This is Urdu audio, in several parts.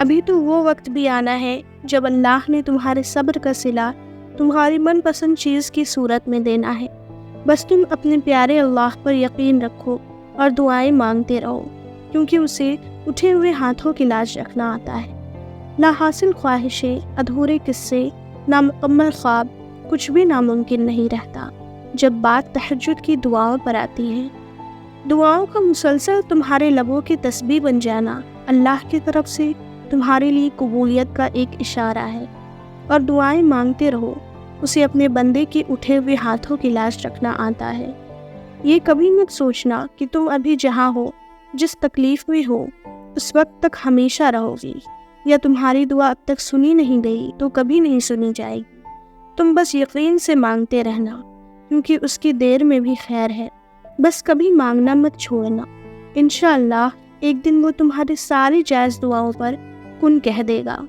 ابھی تو وہ وقت بھی آنا ہے جب اللہ نے تمہارے صبر کا صلہ تمہاری من پسند چیز کی صورت میں دینا ہے۔ بس تم اپنے پیارے اللہ پر یقین رکھو اور دعائیں مانگتے رہو، کیونکہ اسے اٹھے ہوئے ہاتھوں کی لاج رکھنا آتا ہے۔ لا حاصل خواہشیں، ادھورے قصے، نامکمل خواب، کچھ بھی ناممکن نہیں رہتا جب بات تہجد کی دعاؤں پر آتی ہے۔ دعاؤں کا مسلسل تمہارے لبوں کی تسبیح بن جانا اللہ کی طرف سے تمہارے لیے قبولیت کا ایک اشارہ ہے۔ اور دعائیں مانگتے رہو، اسے اپنے بندے کے اٹھے ہوئے ہاتھوں کی لاج رکھنا آتا ہے۔ یہ کبھی مت سوچنا کہ تم ابھی جہاں ہو، جس تکلیف میں ہو، اس وقت تک ہمیشہ رہو گی، یا تمہاری دعا اب تک سنی نہیں گئی تو کبھی نہیں سنی جائے گی۔ تم بس یقین سے مانگتے رہنا، کیونکہ اس کی دیر میں بھی خیر ہے۔ بس کبھی مانگنا مت چھوڑنا، انشاءاللہ ایک دن وہ تمہاری ساری جائز دعاؤں پر کن کہہ دے گا۔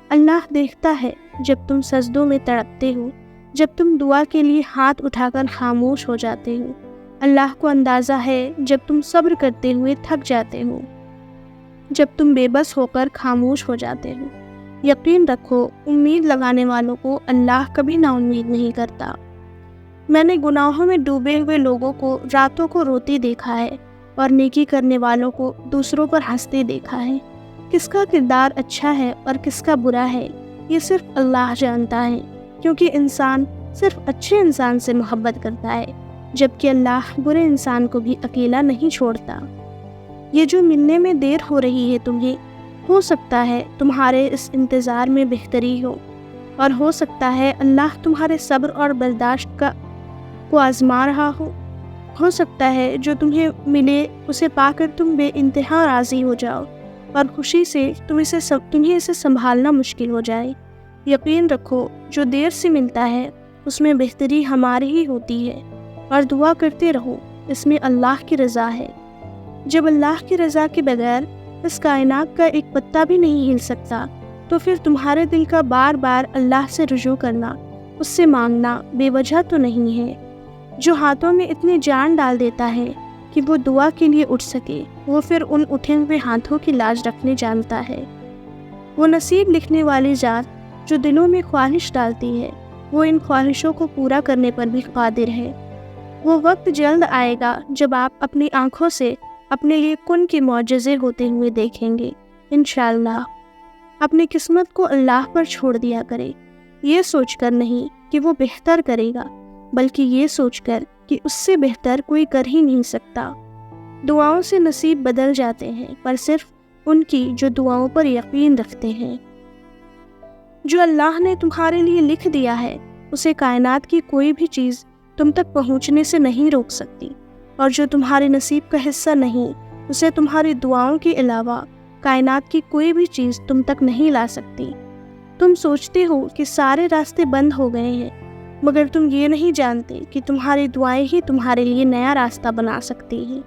اللہ دیکھتا ہے جب تم سجدوں میں تڑپتے ہو، جب تم دعا کے لیے ہاتھ اٹھا کر خاموش ہو جاتے ہو۔ اللہ کو اندازہ ہے جب تم صبر کرتے ہوئے تھک جاتے ہو، جب تم بے بس ہو کر خاموش ہو جاتے ہو۔ یقین رکھو، امید لگانے والوں کو اللہ کبھی نا امید نہیں کرتا۔ میں نے گناہوں میں ڈوبے ہوئے لوگوں کو راتوں کو روتے دیکھا ہے، اور نیکی کرنے والوں کو دوسروں پر ہنستے دیکھا ہے۔ کس کا کردار اچھا ہے اور کس کا برا ہے، یہ صرف اللہ جانتا ہے، کیونکہ انسان صرف اچھے انسان سے محبت کرتا ہے، جبکہ اللہ برے انسان کو بھی اکیلا نہیں چھوڑتا۔ یہ جو ملنے میں دیر ہو رہی ہے تمہیں، ہو سکتا ہے تمہارے اس انتظار میں بہتری ہو، اور ہو سکتا ہے اللہ تمہارے صبر اور برداشت کو آزما رہا ہو سکتا ہے جو تمہیں ملے اسے پا کر تم بے انتہا راضی ہو جاؤ، اور خوشی سے تمہیں اسے سنبھالنا مشکل ہو جائے۔ یقین رکھو، جو دیر سے ملتا ہے اس میں بہتری ہماری ہی ہوتی ہے، اور دعا کرتے رہو، اس میں اللہ کی رضا ہے۔ جب اللہ کی رضا کے بغیر اس کائنات کا ایک پتا بھی نہیں ہل سکتا، تو پھر تمہارے دل کا بار بار اللہ سے رجوع کرنا، اس سے مانگنا بے وجہ تو نہیں ہے۔ جو ہاتھوں میں اتنی جان ڈال دیتا ہے کہ وہ دعا کے لیے اٹھ سکے، وہ پھر ان اٹھے ہوئے ہاتھوں کی لاج رکھنے جانتا ہے۔ وہ نصیب لکھنے والی ذات جو دلوں میں خواہش ڈالتی ہے، وہ ان خواہشوں کو پورا کرنے پر بھی قادر ہے۔ وہ وقت جلد آئے گا جب آپ اپنی آنکھوں سے اپنے لیے کن کے معجزے ہوتے ہوئے دیکھیں گے۔ انشاءاللہ اپنی قسمت کو اللہ پر چھوڑ دیا کرے، یہ سوچ کر نہیں کہ وہ بہتر کرے گا، بلکہ یہ سوچ کر کہ اس سے بہتر کوئی کر ہی نہیں سکتا۔ دعاؤں سے نصیب بدل جاتے ہیں، پر صرف ان کی جو دعاؤں پر یقین رکھتے ہیں۔ جو اللہ نے تمہارے لیے لکھ دیا ہے، اسے کائنات کی کوئی بھی چیز تم تک پہنچنے سے نہیں روک سکتی، اور جو تمہارے نصیب کا حصہ نہیں، اسے تمہاری دعاؤں کے علاوہ کائنات کی کوئی بھی چیز تم تک نہیں لا سکتی۔ تم سوچتے ہو کہ سارے راستے بند ہو گئے ہیں، مگر تم یہ نہیں جانتے کہ تمہاری دعائیں ہی تمہارے لیے نیا راستہ بنا سکتی ہیں۔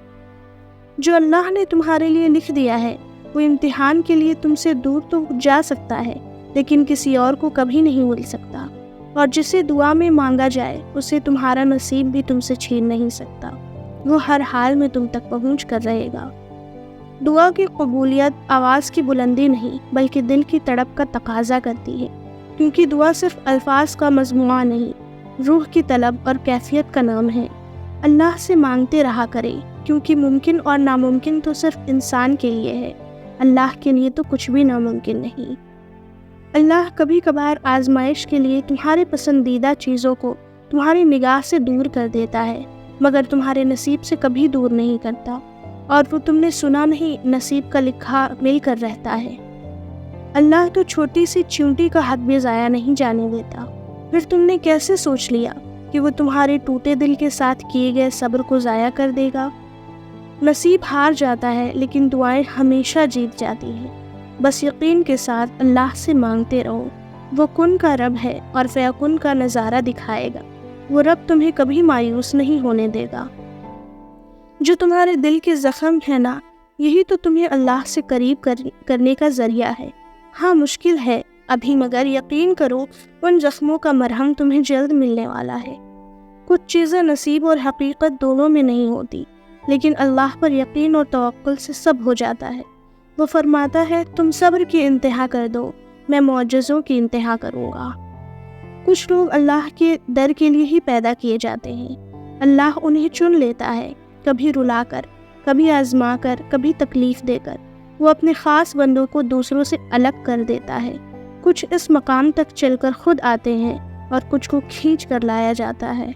جو اللہ نے تمہارے لیے لکھ دیا ہے، وہ امتحان کے لیے تم سے دور تو جا سکتا ہے، لیکن کسی اور کو کبھی نہیں مل سکتا، اور جسے دعا میں مانگا جائے اسے تمہارا نصیب بھی تم سے چھین نہیں سکتا۔ وہ ہر حال میں تم تک پہنچ کر رہے گا۔ دعا کی قبولیت آواز کی بلندی نہیں، بلکہ دل کی تڑپ کا تقاضا کرتی ہے، کیونکہ دعا صرف الفاظ کا مجموعہ نہیں، روح کی طلب اور کیفیت کا نام ہے۔ اللہ سے مانگتے رہا کرے، کیونکہ ممکن اور ناممکن تو صرف انسان کے لیے ہے، اللہ کے لیے تو کچھ بھی ناممکن نہیں۔ اللہ کبھی کبھار آزمائش کے لیے تمہارے پسندیدہ چیزوں کو تمہاری نگاہ سے دور کر دیتا ہے، مگر تمہارے نصیب سے کبھی دور نہیں کرتا، اور وہ تم نے سنا نہیں، نصیب کا لکھا مل کر رہتا ہے۔ اللہ تو چھوٹی سی چیونٹی کا حق بھی ضائع نہیں جانے دیتا۔ پھر تم نے کیسے سوچ لیا کہ وہ تمہارے ٹوٹے دل کے ساتھ کیے گئے صبر کو ضائع کر دے گا؟ نصیب ہار جاتا ہے، لیکن دعائیں ہمیشہ جیت جاتی ہیں۔ بس یقین کے ساتھ اللہ سے مانگتے رہو، وہ کن کا رب ہے اور فیکن کا نظارہ دکھائے گا۔ وہ رب تمہیں کبھی مایوس نہیں ہونے دے گا۔ جو تمہارے دل کے زخم ہے نا، یہی تو تمہیں اللہ سے قریب کرنے کا ذریعہ ہے۔ ہاں مشکل ہے ابھی، مگر یقین کرو ان زخموں کا مرہم تمہیں جلد ملنے والا ہے۔ کچھ چیزیں نصیب اور حقیقت دونوں میں نہیں ہوتی، لیکن اللہ پر یقین اور توکل سے سب ہو جاتا ہے۔ وہ فرماتا ہے تم صبر کی انتہا کر دو، میں معجزوں کی انتہا کروں گا۔ کچھ لوگ اللہ کے در کے لیے ہی پیدا کیے جاتے ہیں۔ اللہ انہیں چن لیتا ہے، کبھی رلا کر، کبھی آزما کر، کبھی تکلیف دے کر۔ وہ اپنے خاص بندوں کو دوسروں سے الگ کر دیتا ہے۔ کچھ اس مقام تک چل کر خود آتے ہیں اور کچھ کو کھینچ کر لایا جاتا ہے۔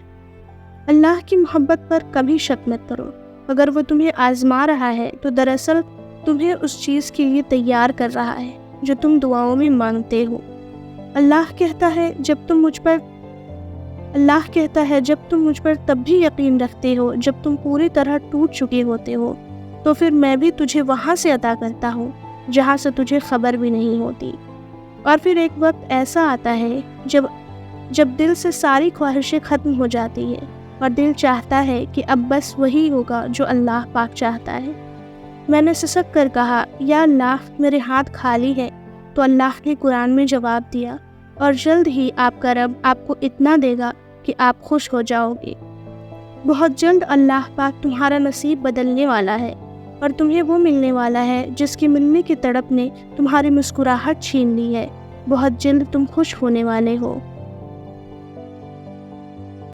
اللہ کی محبت پر کبھی شک مت کرو۔ اگر وہ تمہیں آزما رہا ہے تو دراصل تمہیں اس چیز کے لیے تیار کر رہا ہے جو تم دعاؤں میں مانگتے ہو۔ اللہ کہتا ہے جب تم مجھ پر تب بھی یقین رکھتے ہو جب تم پوری طرح ٹوٹ چکے ہوتے ہو، تو پھر میں بھی تجھے وہاں سے عطا کرتا ہوں جہاں سے تجھے خبر بھی نہیں ہوتی۔ اور پھر ایک وقت ایسا آتا ہے جب دل سے ساری خواہشیں ختم ہو جاتی ہے اور دل چاہتا ہے کہ اب بس وہی ہوگا جو اللہ پاک چاہتا ہے۔ میں نے سسک کر کہا یا اللہ میرے ہاتھ خالی ہے، تو اللہ نے قرآن میں جواب دیا اور جلد ہی آپ کا رب آپ کو اتنا دے گا کہ آپ خوش ہو جاؤ گے۔ بہت جلد اللہ پاک تمہارا نصیب بدلنے والا ہے اور تمہیں وہ ملنے والا ہے جس کے ملنے کی تڑپ نے تمہاری مسکراہٹ چھین لی ہے۔ بہت جلد تم خوش ہونے والے ہو۔